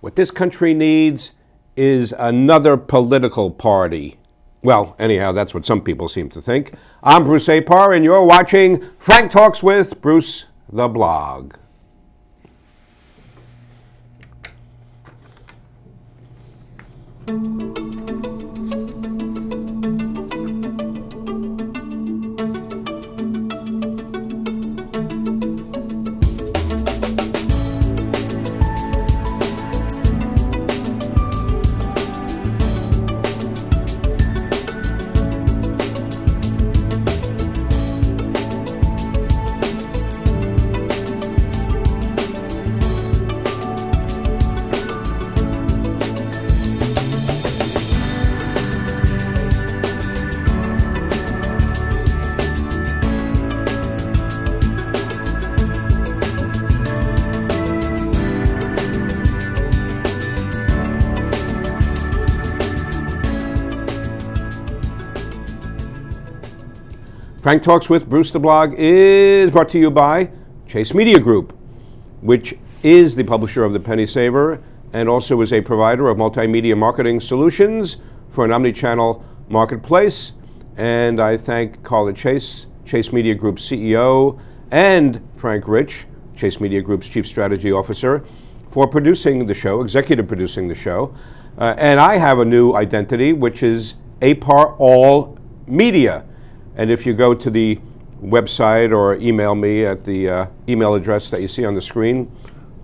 What this country needs is another political party. Well, anyhow, that's what some people seem to think. I'm Bruce Apar, and you're watching Frank Talks with Bruce the Blog. Frank Talks with Bruce the Blog is brought to you by Chase Media Group, which is the publisher of The Penny Saver and also is a provider of multimedia marketing solutions for an omnichannel marketplace. And I thank Carla Chase, Chase Media Group's CEO, and Frank Rich, Chase Media Group's Chief Strategy Officer, for producing the show, executive producing the show. And I have a new identity, which is Apar All Media. And if you go to the website or email me at the email address that you see on the screen,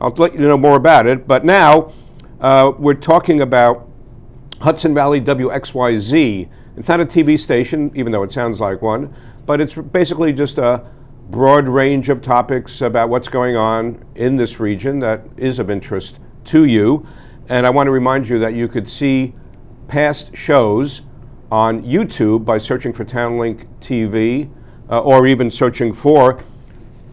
I'll let you know more about it. But now we're talking about Hudson Valley WXYZ. It's not a TV station, even though it sounds like one, but it's basically just a broad range of topics about what's going on in this region that is of interest to you. And I want to remind you that you could see past shows on YouTube by searching for Townlink TV or even searching for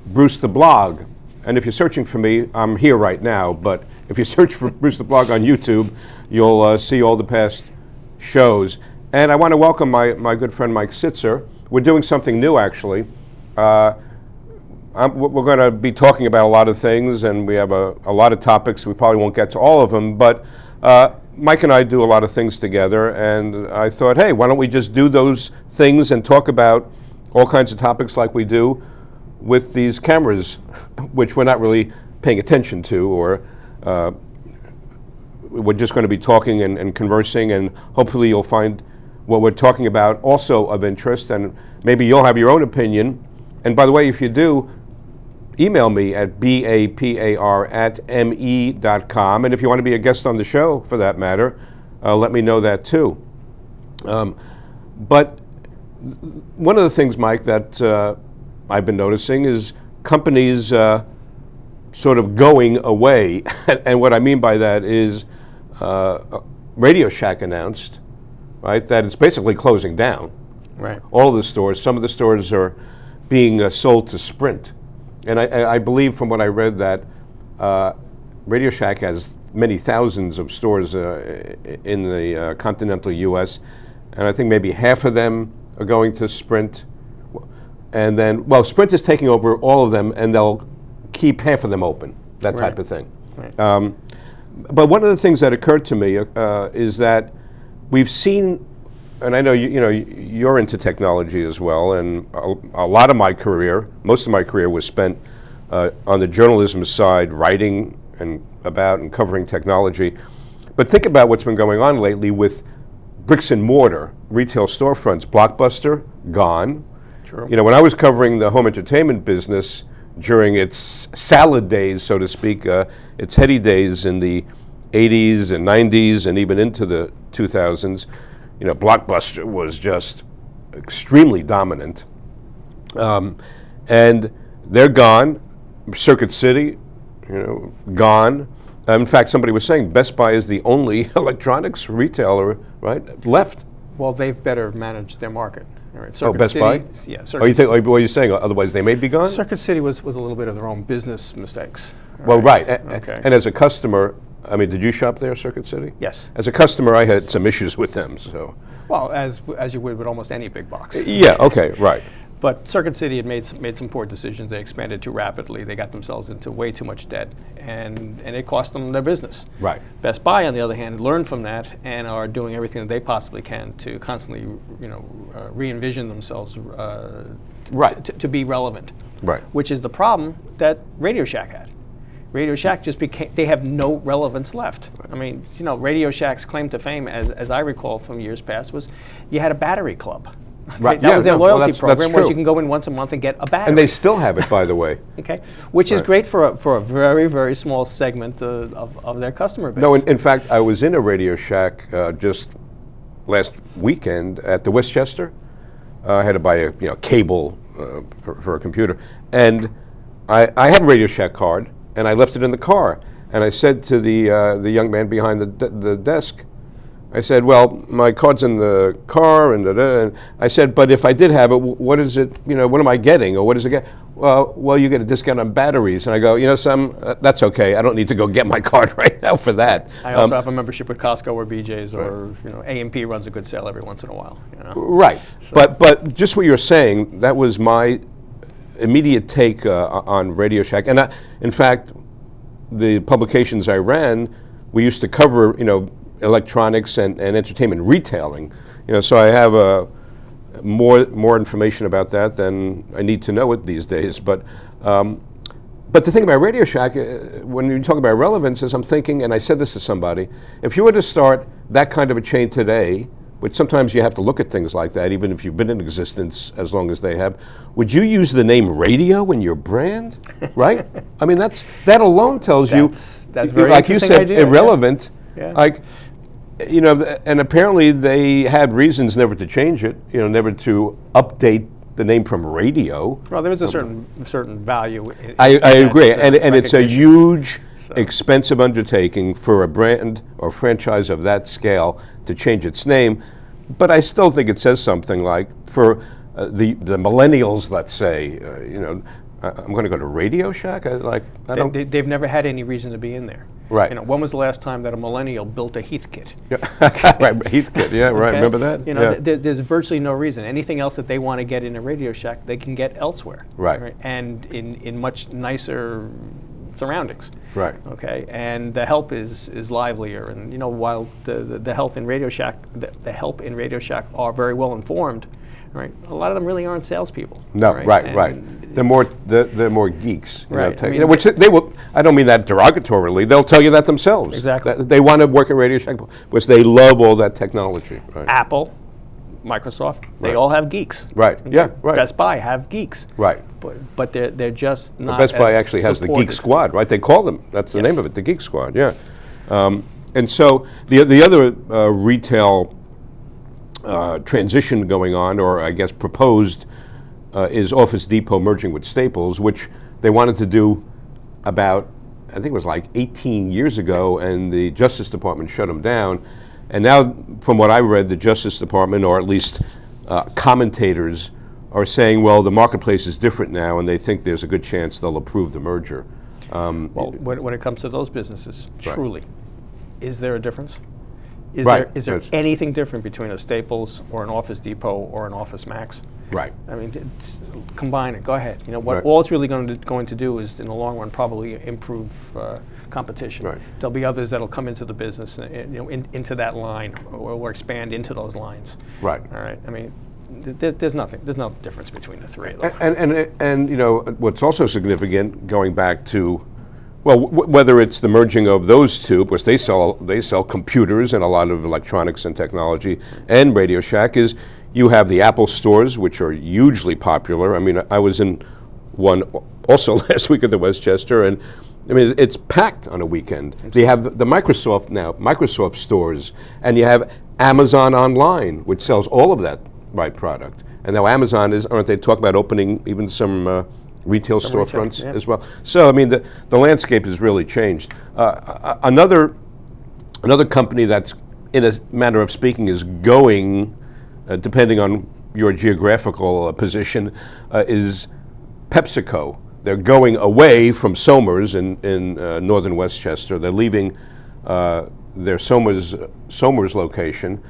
Bruce the Blog. And if you're searching for me, I'm here right now, but if you search for Bruce the Blog on YouTube, you'll see all the past shows. And I want to welcome my good friend Mike Sitzer. We're doing something new, actually. We're going to be talking about a lot of things, and we have a lot of topics. We probably won't get to all of them, but Mike and I do a lot of things together, and I thought, hey, why don't we just do those things and talk about all kinds of topics like we do with these cameras, which we're not really paying attention to, or we're just going to be talking and conversing, and hopefully you'll find what we're talking about also of interest, and maybe you'll have your own opinion. And by the way, if you do, email me at bapar@me.com, and if you want to be a guest on the show, for that matter, let me know that too. But one of the things, Mike, that I've been noticing is companies sort of going away, and what I mean by that is Radio Shack announced, right, that it's basically closing down. Right. All the stores, some of the stores are being sold to Sprint. And I believe from what I read that Radio Shack has many thousands of stores in the continental U.S., and I think maybe half of them are going to Sprint. And then, well, Sprint is taking over all of them, and they'll keep half of them open, that type of thing. Right. But one of the things that occurred to me is that we've seen, and I know you're into technology as well, and a lot of my career, most of my career was spent on the journalism side, writing about and covering technology. But think about what's been going on lately with bricks and mortar retail storefronts. Blockbuster, gone. True. You know, when I was covering the home entertainment business during its salad days, so to speak, its heady days in the 80s and 90s and even into the 2000s, you know, Blockbuster was just extremely dominant. And they're gone. Circuit City, gone. In fact, somebody was saying Best Buy is the only electronics retailer, right, left. Well, they've better managed their market. Right. Oh, Best Buy? Yeah. What are you saying? Otherwise, they may be gone? Circuit City was a little bit of their own business mistakes. Well, right. Okay. And as a customer, I mean, did you shop there, Circuit City? Yes. As a customer, I had some issues with them. So. Well, as you would with almost any big box. Yeah. Okay. Right. But Circuit City had made some poor decisions. They expanded too rapidly. They got themselves into way too much debt, and it cost them their business. Right. Best Buy, on the other hand, learned from that and are doing everything that they possibly can to constantly, re-envision themselves to be relevant. Right. Which is the problem that Radio Shack had. Radio Shack just they have no relevance left. I mean, Radio Shack's claim to fame, as I recall from years past, was you had a battery club. Right. That was their loyalty program, where true. you can go in once a month and get a battery. And they still have it, by the way. Okay, which is great for a very, very small segment of their customer base. No, in fact, I was in a Radio Shack just last weekend at the Westchester. I had to buy a cable for a computer, and I had a Radio Shack card, and I left it in the car. And I said to the young man behind the desk, I said, well, my card's in the car, and I said, but if I did have it, what is it, what am I getting, or what does it get? Well, you get a discount on batteries. And I go, Sam, that's okay. I don't need to go get my card right now for that. I also have a membership with Costco or BJ's, or A&P runs a good sale every once in a while. Right, so. But just what you're saying, that was my immediate take on Radio Shack. And in fact, the publications I ran, we used to cover, electronics and entertainment retailing, so I have more information about that than I need to know it these days. But the thing about Radio Shack, when you talk about relevance, is I'm thinking, and I said this to somebody, if you were to start that kind of a chain today, which sometimes you have to look at things like that, even if you've been in existence as long as they have, would you use the name radio in your brand? Right? I mean, that alone tells that's very like you said, idea, irrelevant. Yeah. Like, and apparently they had reasons never to change it, never to update the name from radio. Well, there is a certain value. I agree, and it's a huge, expensive undertaking for a brand or franchise of that scale to change its name. But I still think it says something like, for the millennials, let's say, I'm going to go to Radio Shack. They've never had any reason to be in there. Right. When was the last time that a millennial built a Heathkit? Right, Heathkit. Yeah, right. Okay. Remember that? There's virtually no reason. Anything else that they want to get in a Radio Shack, they can get elsewhere. Right. And in much nicer surroundings. Right. Okay. And the help is livelier. And while the help in Radio Shack, the help in Radio Shack are very well informed. Right. A lot of them really aren't salespeople. No. Right. They're more geeks. Right. Which they will. I don't mean that derogatorily. They'll tell you that themselves. Exactly. They want to work in Radio Shack because they love all that technology. Right. Apple, Microsoft, they all have geeks. Right. Okay. Yeah. Right. Best Buy have geeks. Right. But they're just not. Best Buy actually has supported. the Geek Squad. Right. They call them. That's the name of it. The Geek Squad. Yeah. And so the other retail transition going on, or I guess proposed, is Office Depot merging with Staples, which they wanted to do about, I think it was like 18 years ago, and the Justice Department shut them down. And now, from what I read, the Justice Department, or at least commentators, are saying, well, the marketplace is different now, and they think there's a good chance they'll approve the merger. Well, when it comes to those businesses, truly, is there a difference? Is there anything different between a Staples or an Office Depot or an Office Max? Right. I mean, combine it. Go ahead. All it's really going to do is, in the long run, probably improve competition. Right. There'll be others that'll come into the business, into that line, or expand into those lines. Right. All right. I mean, there's nothing. There's no difference between the three of them. And what's also significant, going back to, well, whether it's the merging of those two, because they sell computers and a lot of electronics and technology, and Radio Shack, is you have the Apple stores, which are hugely popular. I mean, I was in one also last week at the Westchester, and I mean, it's packed on a weekend. They have the Microsoft stores, and you have Amazon Online, which sells all of that product. And now Amazon aren't they talking about opening even some retail storefronts as well? So I mean, the landscape has really changed. Another company that's, in a manner of speaking, is going, depending on your geographical position, is PepsiCo. They're going away from Somers in northern Westchester. They're leaving their Somers location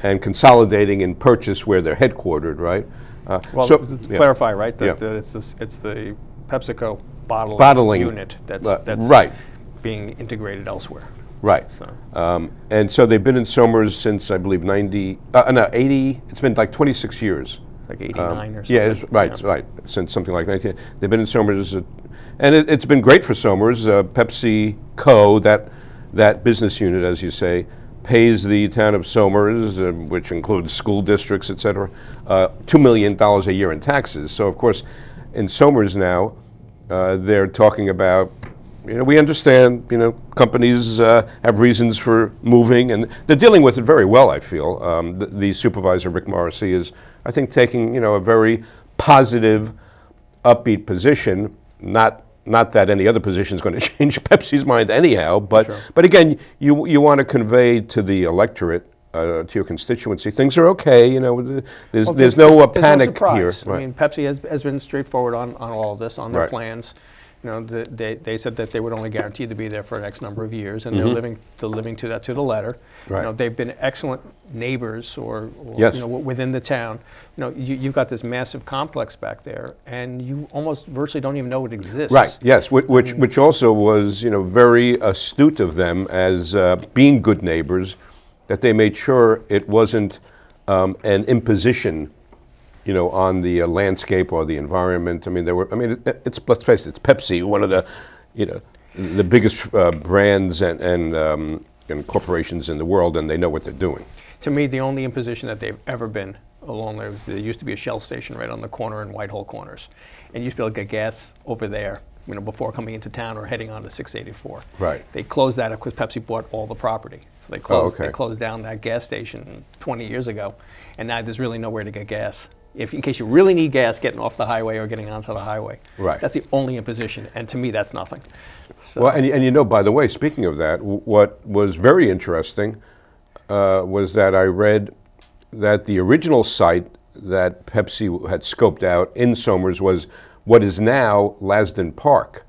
and consolidating in Purchase, where they're headquartered, right? Well, so, to clarify, right? That it's the Pepsico bottling unit that's right. being integrated elsewhere. Right. So. And so they've been in Somers since, I believe, 80, it's been like 26 years. Like 89 or something. Yeah, right, since something like 19. They've been in Somers, and it's been great for Somers. PepsiCo, that business unit, as you say, pays the town of Somers, which includes school districts, et cetera, $2 million a year in taxes. So, of course, in Somers now, they're talking about, we understand, companies have reasons for moving, and they're dealing with it very well, I feel. The supervisor, Rick Morrissey, is, I think, taking, a very positive, upbeat position, not that any other position is going to change Pepsi's mind anyhow, but Sure. But again, you want to convey to the electorate, to your constituency, things are okay. There's no panic here. Right. I mean, Pepsi has been straightforward on all of this, on their Right. plans. They said that they would only guarantee to be there for X number of years, and they're living to that to the letter. Right. They've been excellent neighbors, or Yes. within the town. You've got this massive complex back there, and you almost virtually don't even know it exists. Right. Yes. Which also was very astute of them as being good neighbors, that they made sure it wasn't an imposition, on the landscape or the environment. I mean, let's face it, it's Pepsi, one of the, the biggest brands and corporations in the world, and they know what they're doing. To me, the only imposition that they've ever been along there used to be a Shell station right on the corner in Whitehall Corners, and you used to be able to get gas over there, before coming into town or heading on to 684. Right. They closed that up because Pepsi bought all the property. So they closed down that gas station 20 years ago, and now there's really nowhere to get gas. In case you really need gas getting off the highway or getting onto the highway. Right. That's the only imposition, and to me, that's nothing. So. Well, and by the way, speaking of that, what was very interesting was that I read that the original site that Pepsi had scoped out in Somers was what is now Lasden Park.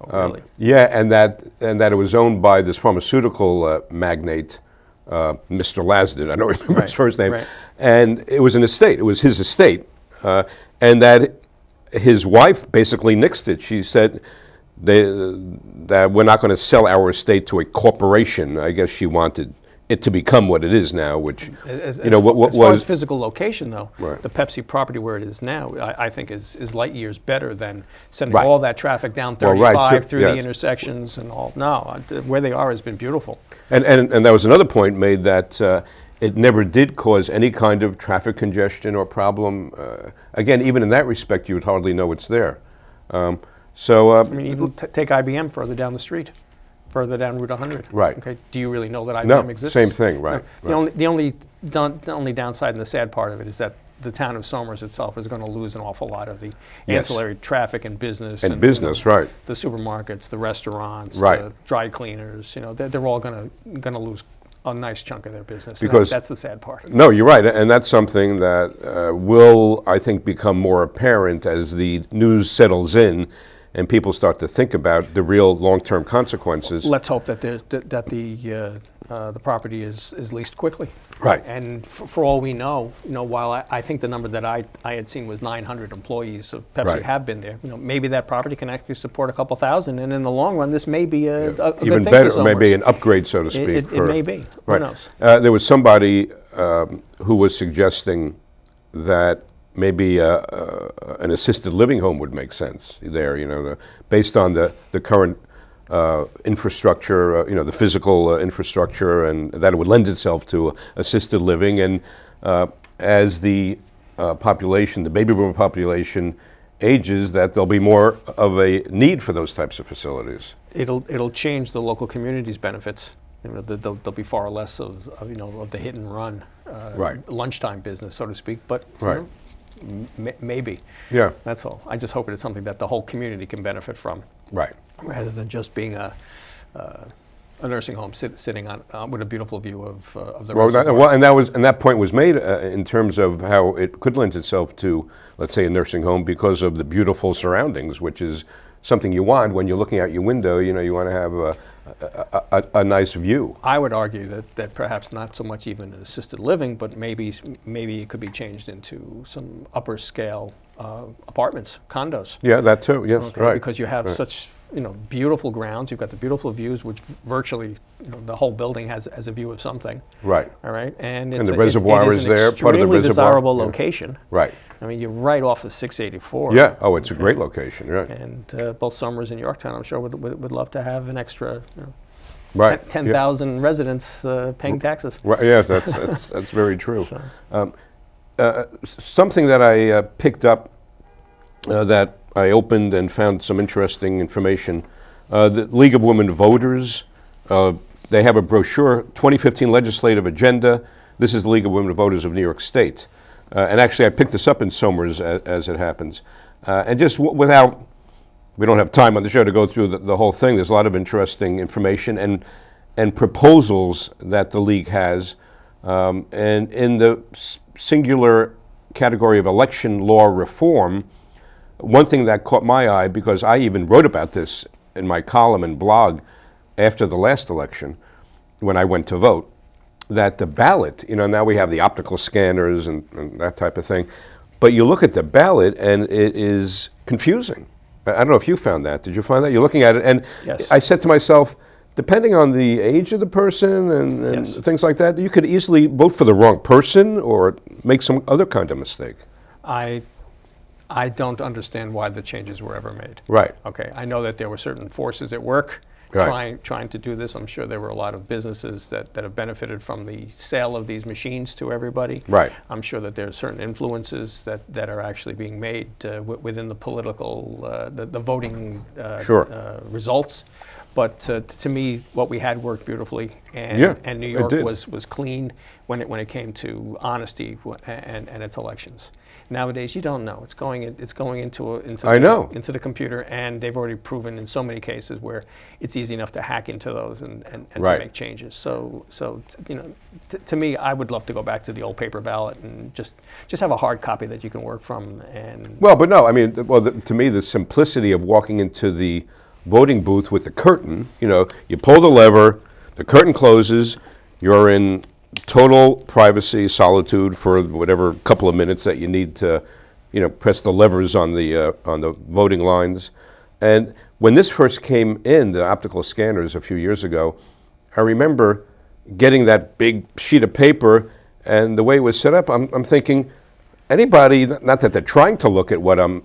Oh, really? Yeah, and that it was owned by this pharmaceutical magnate, Mr. Lasden. I don't remember his first name. Right. And it was an estate. It was his estate, and that his wife basically nixed it. She said that we're not going to sell our estate to a corporation. I guess she wanted it to become what it is now, which as what far was as physical location, though, Right. the Pepsi property where it is now, I think is light years better than sending Right. all that traffic down Well, 35 right, through yes. the intersections and all. No, where they are has been beautiful. And that was another point made that it never did cause any kind of traffic congestion or problem. Again, even in that respect, you would hardly know it's there. I mean, even take IBM further down the street, further down Route 100. Right. Okay. Do you really know that IBM No, exists? same thing, right. No. The only downside and the sad part of it is that the town of Somers itself is going to lose an awful lot of the Yes. ancillary traffic and business. Right. The supermarkets, the restaurants, Right. the dry cleaners. They're all going to lose a nice chunk of their business. Because that's the sad part. No, you're right, and that's something that will, I think, become more apparent as the news settles in and people start to think about the real long-term consequences. Let's hope that the property is leased quickly. Right. And for all we know, while I think the number that I had seen was 900 employees of Pepsi Right. have been there. Maybe that property can actually support a couple thousand, and in the long run, this may be a good Even thing better, for maybe Somers. an upgrade, so to speak. It may be. Right. Who knows? There was somebody who was suggesting that maybe an assisted living home would make sense there, based on the current infrastructure, the physical infrastructure, and that it would lend itself to assisted living. And as the population, the baby boomer population ages, that there'll be more of a need for those types of facilities. It'll change the local community's benefits. There'll be far less of the hit and run Right. lunchtime business, so to speak. But Right. Maybe. Yeah. That's all. I just hope it's something that the whole community can benefit from, Right. rather than just being a nursing home sitting on with a beautiful view of the reservoir. And that point was made in terms of how it could lend itself to, let's say, a nursing home because of the beautiful surroundings, which is something you want when you're looking out your window. You know, you want to have a nice view. I would argue that perhaps not so much even an assisted living, but maybe it could be changed into some upper scale apartments, condos. Yeah, that too. Yes, okay, right. Because you have such beautiful grounds. You've got the beautiful views, which virtually the whole building has a view of something. Right. All right, and the reservoir is there. Part of the reservoir. Desirable location. Right. I mean, you're right off of 684. Yeah. Oh, it's a great location. Right. And both Somers and Yorktown, I'm sure, would love to have an extra. Right. 10,000 residents paying taxes. Right. Yes, that's very true. Something that I picked up that I opened and found some interesting information. The League of Women Voters, they have a brochure, 2015 Legislative Agenda. This is the League of Women Voters of New York State. And actually, I picked this up in Somers as it happens. And just without, we don't have time on the show to go through the whole thing. There's a lot of interesting information and proposals that the League has. And in the singular category of election law reform, one thing that caught my eye, because I even wrote about this in my column and blog after the last election when I went to vote, that the ballot, now we have the optical scanners and that type of thing, but you look at the ballot and it is confusing. I don't know if you found that. Did you find that? You're looking at it, and yes. I said to myself, depending on the age of the person and yes. things like that, you could easily vote for the wrong person or make some other kind of mistake. I don't understand why the changes were ever made. Right. Okay, I know that there were certain forces at work trying to do this. I'm sure there were a lot of businesses that have benefited from the sale of these machines to everybody. Right. I'm sure that there are certain influences that are actually being made within the political, the voting results. But to me, what we had worked beautifully, and New York was clean when it came to honesty and its elections. Nowadays, you don't know. It's going into the computer, and they've already proven in so many cases where it's easy enough to hack into those and to make changes. So to me, I would love to go back to the old paper ballot and just have a hard copy that you can work from. And but no, I mean, to me, the simplicity of walking into the voting booth with the curtain, you pull the lever, the curtain closes, you're in total privacy, solitude for whatever couple of minutes that you need to, press the levers on the voting lines. And when this first came in, the optical scanners a few years ago, I remember getting that big sheet of paper, and the way it was set up, I'm thinking, anybody, not that they're trying to look at what I'm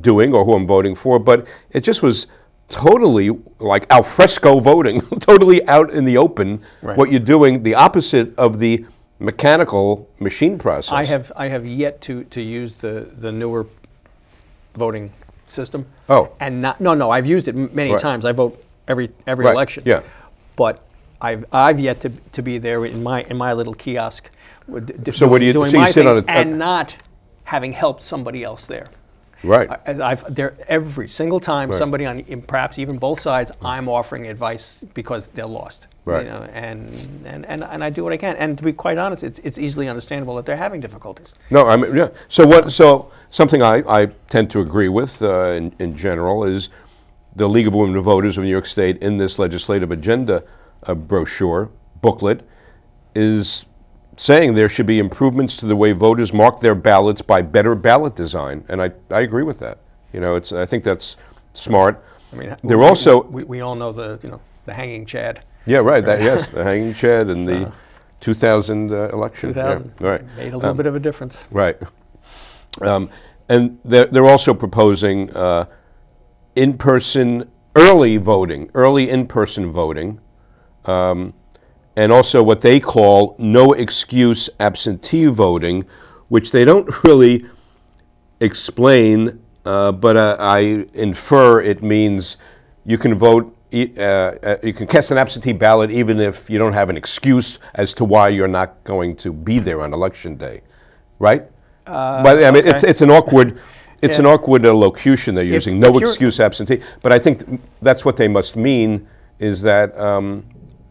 doing or who I'm voting for, but it just was totally like al fresco voting, totally out in the open, what you're doing, the opposite of the mechanical machine process. I have yet to use the newer voting system. Oh. And no, I've used it many times. I vote every election. Yeah. But I've yet to be there in my little kiosk. So what do you do? So you sit on and not having helped somebody else there. Right. Every single time somebody on perhaps even both sides, I'm offering advice because they're lost. Right. And I do what I can. And to be quite honest, it's easily understandable that they're having difficulties. No, I mean, yeah. So something I tend to agree with in general is the League of Women Voters of New York State in this legislative agenda brochure booklet is saying there should be improvements to the way voters mark their ballots by better ballot design, and I agree with that. I think that's smart. I mean, we all know the hanging Chad. Yeah, right. Yes, the hanging Chad in the 2000 election. 2000, yeah, right. Made a little bit of a difference. Right. And they're also proposing in-person early in-person voting. And also what they call no excuse absentee voting, which they don't really explain, but I infer it means you can vote, you can cast an absentee ballot even if you don't have an excuse as to why you're not going to be there on election day, right? But I mean, it's an awkward. It's an awkward locution they're using, no excuse absentee. But I think that's what they must mean, is that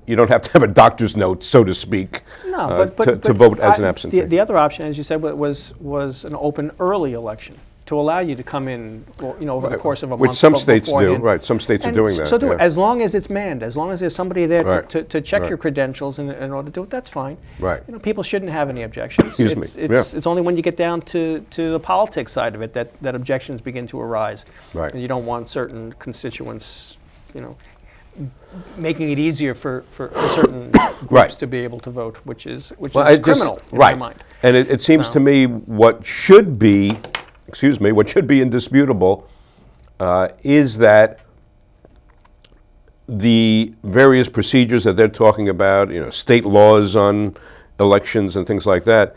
you don't have to have a doctor's note, so to speak, to vote as an absentee. The other option, as you said, was an open early election. to allow you to come in, over the course of a month. Which some states do, beforehand. right? Some states are doing that. So do it, as long as it's manned, as long as there's somebody there to check Right. your credentials in order to do it, that's fine. Right. People shouldn't have any objections. Excuse me. It's only when you get down to the politics side of it that objections begin to arise. Right. And you don't want certain constituents, making it easier for certain groups to be able to vote, which is criminal in my mind. And it seems to me what should be indisputable is that the various procedures that they're talking about, state laws on elections and things like that,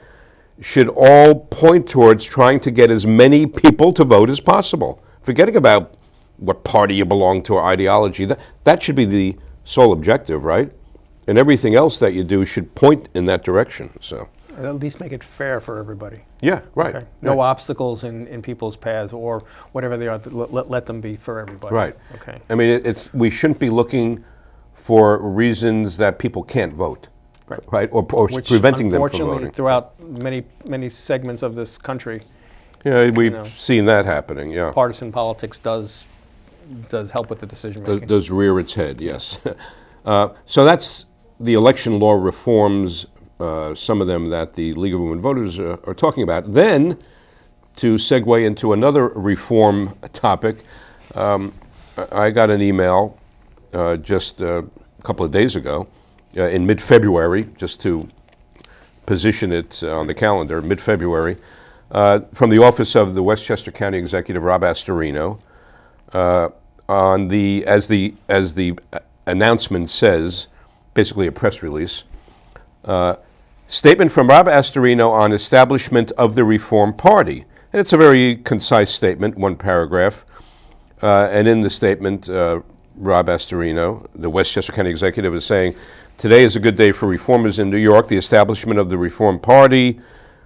should all point towards trying to get as many people to vote as possible. Forgetting about what party you belong to or ideology, that should be the sole objective, right? And everything else that you do should point in that direction. So at least make it fair for everybody. Yeah, right. Okay. No obstacles in people's paths or whatever they are. Let them be for everybody. Right. Okay. I mean, we shouldn't be looking for reasons that people can't vote, right? Or preventing them from voting. Unfortunately, throughout many segments of this country, we've seen that happening. Yeah. Partisan politics does help with the decision making. Does rear its head, yes. So that's the election law reforms, some of them that the League of Women Voters are talking about. Then, to segue into another reform topic, I got an email just a couple of days ago, in mid-February, just to position it on the calendar, mid-February, from the office of the Westchester County Executive, Rob Astorino, as the announcement says, basically a press release, statement from Rob Astorino on establishment of the Reform Party. And it's a very concise statement, one paragraph. And in the statement, Rob Astorino, the Westchester County Executive, is saying, today is a good day for reformers in New York. The establishment of the Reform Party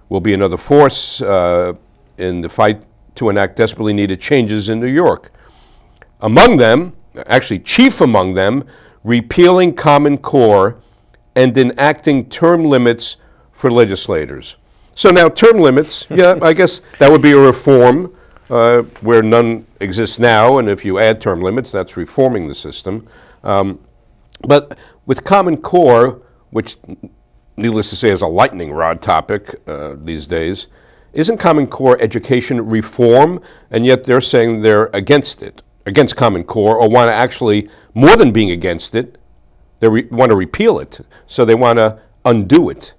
will be another force in the fight to enact desperately needed changes in New York. Among them, actually chief among them, repealing Common Core and enacting term limits for legislators. So now term limits, I guess that would be a reform where none exists now, and if you add term limits, that's reforming the system. But with Common Core, which needless to say is a lightning rod topic these days, isn't Common Core education reform? And yet they're saying they're against it, against Common Core, or want to actually, more than being against it, they want to repeal it. So they want to undo it.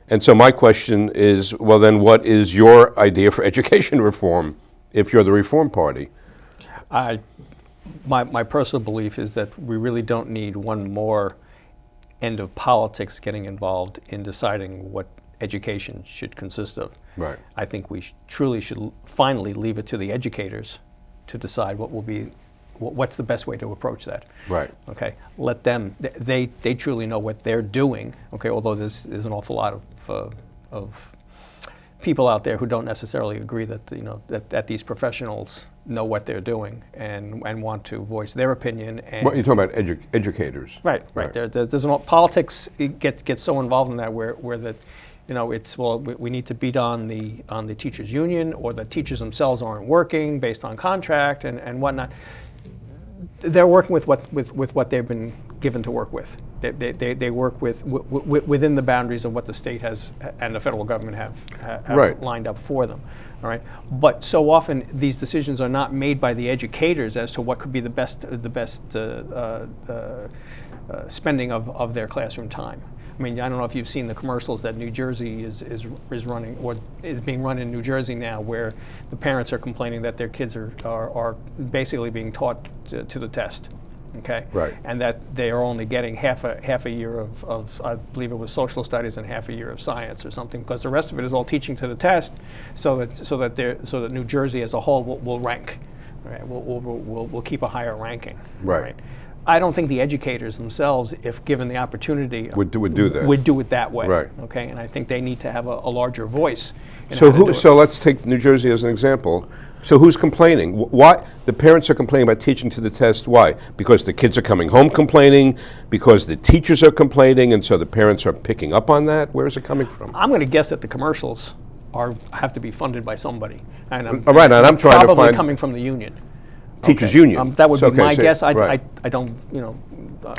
And so my question is, well then what is your idea for education reform if you're the Reform Party? My personal belief is that we really don't need one more end of politics getting involved in deciding what education should consist of. Right. I think we truly should finally leave it to the educators to decide what's the best way to approach that. Right. Okay. Let them. They truly know what they're doing. Okay. Although there's an awful lot of people out there who don't necessarily agree that that these professionals know what they're doing and want to voice their opinion. And what you're talking about, educators. Right. There's politics gets so involved in that where that. It's, well, we need to beat on the teachers' union, or the teachers themselves aren't working based on contract and whatnot. They're working with what they've been given to work with. They work within the boundaries of what the state has and the federal government have lined up for them. All right. But so often these decisions are not made by the educators as to what could be the best spending of their classroom time. I mean, I don't know if you've seen the commercials that New Jersey is running, or is being run in New Jersey now, where the parents are complaining that their kids are basically being taught to the test, okay? Right. And that they are only getting half a year of I believe it was social studies and half a year of science or something, because the rest of it is all teaching to the test, so that New Jersey as a whole will rank, right? We'll keep a higher ranking, right? I don't think the educators themselves, if given the opportunity, would do that. Would do it that way. Right. Okay, and I think they need to have a larger voice. So let's take New Jersey as an example. So who's complaining? Why the parents are complaining about teaching to the test? Why? Because the kids are coming home complaining, because the teachers are complaining, and so the parents are picking up on that? Where is it coming from? I'm going to guess that the commercials have to be funded by somebody. And right, and I'm trying to probably find coming from the union. Teachers union. That would be my so, guess. right. I don't, you know,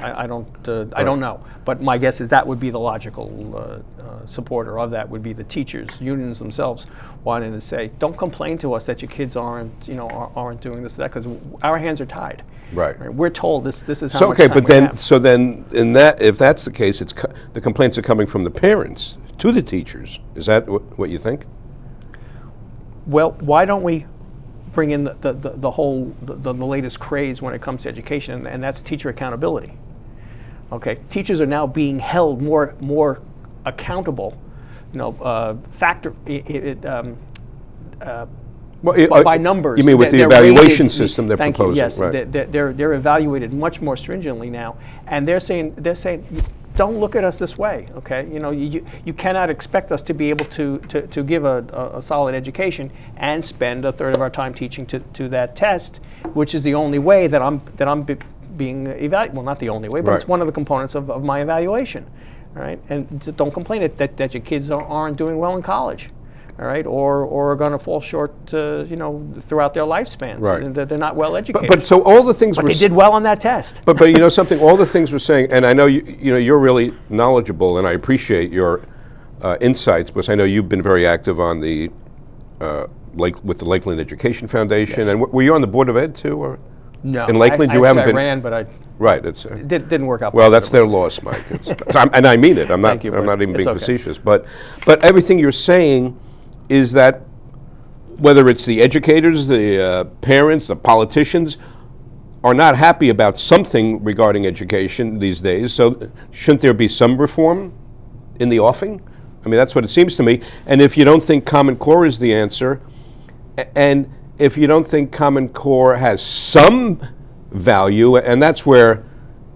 I don't know. But my guess is that would be the logical supporter of that would be the teachers unions themselves wanting to say, don't complain to us that your kids aren't, you know, aren't doing this or that, because our hands are tied. Right. We're told this is how so, much okay, time but we then have. so then in that, if that's the case, it's the complaints are coming from the parents to the teachers. Is that what you think? Well, why don't we bring in the whole the latest craze when it comes to education, and that's teacher accountability. Okay, teachers are now being held more accountable, you know, by numbers. You mean with the evaluation system they're thank proposing? You, yes, right. they're evaluated much more stringently now, and they're saying don't look at us this way, okay? You know, you cannot expect us to be able to give a solid education and spend a third of our time teaching to that test, which is the only way that I'm being evaluated. Well, not the only way, but it's one of the components of my evaluation, all right? And don't complain that your kids aren't doing well in college, all right, or are going to fall short, you know, throughout their lifespans. Right. They're not well educated. But so all the things they did well on that test. But you know something, all the things we're saying, and I know you know you're really knowledgeable, and I appreciate your insights, because I know you've been very active on the with the Lakeland Education Foundation, and were you on the Board of Ed too, or no? In Lakeland, you haven't been. I ran, but I. Right, it didn't work out. Well, that's their loss, Mike. And I mean it. I'm not even being facetious. But everything you're saying is that whether it's the educators, the parents, the politicians, are not happy about something regarding education these days. So shouldn't there be some reform in the offing? I mean, that's what it seems to me. And if you don't think Common Core is the answer, and if you don't think Common Core has some value, and that's where,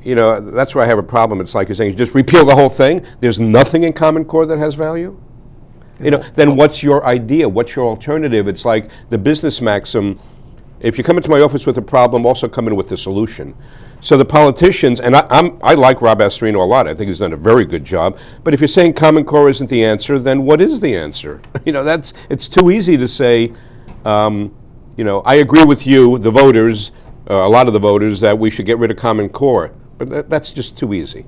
you know, that's where I have a problem. It's like you're saying, you just repeal the whole thing. There's nothing in Common Core that has value. You know, then what's your idea? What's your alternative? It's like the business maxim: if you come into my office with a problem, also come in with the solution. So the politicians, and I like Rob Astorino a lot. I think he's done a very good job. But if you're saying Common Core isn't the answer, then what is the answer? You know, it's too easy to say. You know, I agree with you, the voters, a lot of the voters, that we should get rid of Common Core. But that's just too easy.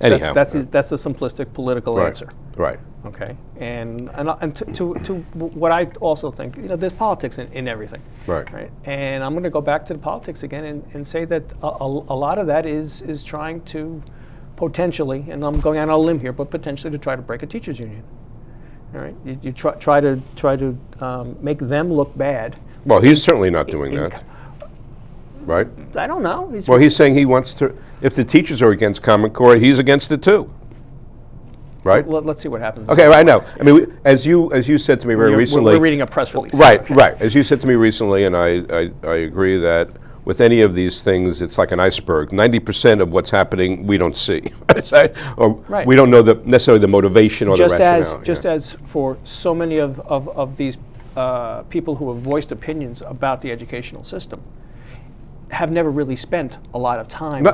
Anyhow, that's a simplistic political answer. Right. Okay. And to what I also think, you know, there's politics in everything. Right. Right. And I'm going to go back to the politics again and say that a lot of that is trying to potentially, and I'm going out on a limb here, but potentially to try to break a teachers union. All right. You try to make them look bad. Well, he's certainly not doing that. Right? I don't know. He's saying he wants to, if the teachers are against Common Core, he's against it too. Right? Let's see what happens. Okay, I know. I mean, as you said to me very recently. We're reading a press release. Right, okay. Right. As you said to me recently, and I agree that with any of these things, it's like an iceberg. 90% of what's happening we don't see. Or we don't know necessarily the motivation or the rationale. Just as for so many of these people who have voiced opinions about the educational system, have never really spent a lot the time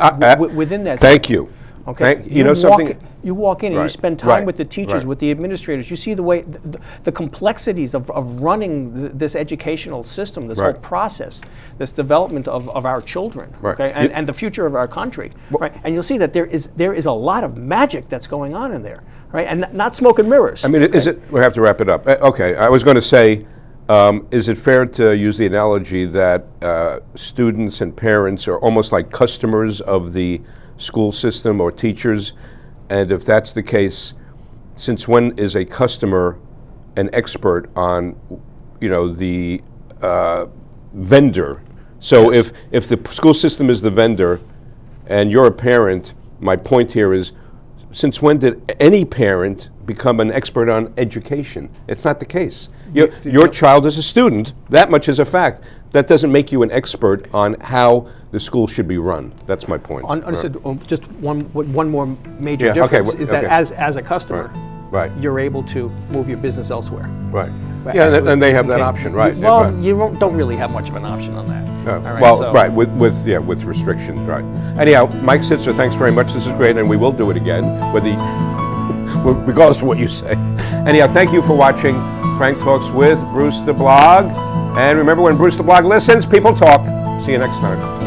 within that. Thank you. Okay. You know something? You walk in and you spend time with the teachers, with the administrators. You see the way, the complexities of running this educational system, this whole process, this development of our children, okay, and the future of our country, right? And you'll see that there is a lot of magic that's going on in there, right? And not smoke and mirrors. I mean, is it? We have to wrap it up. Okay. I was going to say. Is it fair to use the analogy that students and parents are almost like customers of the school system or teachers? And if that's the case, since when is a customer an expert on, you know, the vendor? So if the school system is the vendor and you're a parent, my point here is, since when did any parent become an expert on education? It's not the case. Your child is a student. That much is a fact. That doesn't make you an expert on how the school should be run. That's my point. Understood. Just one more major difference is that as a customer, you're able to move your business elsewhere. Right. Yeah, and they have that option, right? Well, you don't really have much of an option on that. With restrictions, right? Anyhow, Mike Sitzer, thanks very much. This is great, and we will do it again, regardless of what you say. Anyhow, thank you for watching. Frank Talks with Bruce the Blog. And remember, when Bruce the Blog listens, people talk. See you next time.